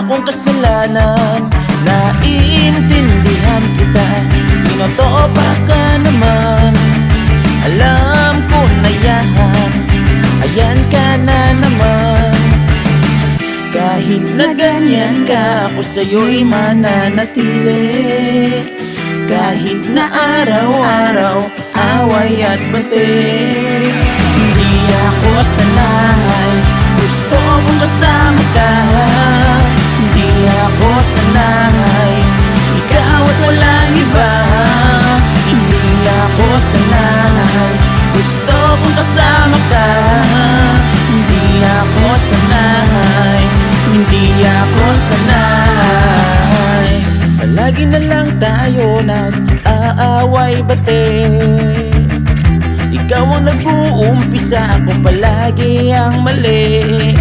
akong kasalanan. Naiintindihan kita, tinotopa ka naman. Alam ko na yan, ayan ka na naman. Kahit na ganyan ka, ako sa'yo'y mananatili. Kahit na araw-araw, away at bati. Hindi ako sanay, gusto kong kasama ka. Hindi ako sanay, ikaw at walang iba. Hindi ako sanay, gusto kong kasama ka. Hindi ako sanay, hindi ako sanay. Palagi na lang tayo nag-aaway bate. Ikaw ang nag-uumpisa, ako palagi ang mali.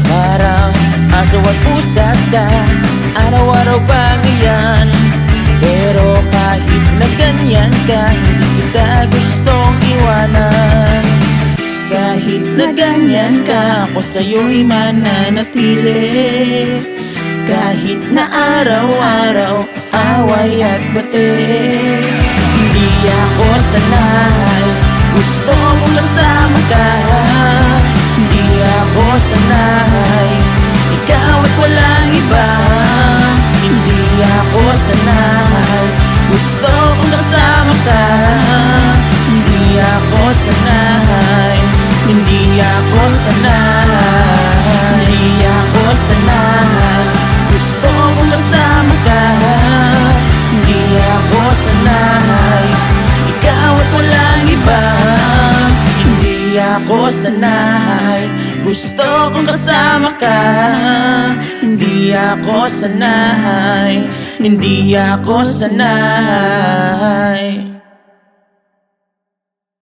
Parang aso at pusa sa araw-araw bang iyan. Pero kahit na ganyan ka, hindi kita gustong iwanan. Kahit na ganyan ka, ako sa'yo'y mananatili. Kahit na araw-araw, away at bate. Hindi ako sanay, gusto kong kasama ka. Hindi ako sanay, ikaw at walang iba. Hindi ako sanay, gusto kong kasama ka. Hindi ako sanay, hindi ako sanay. Hindi ako sanay, gusto kong kasama ka. Hindi ako sanay, ikaw at walang iba. Hindi ako sanay, gusto kong kasama ka. Hindi ako sanay, hindi ako sanay.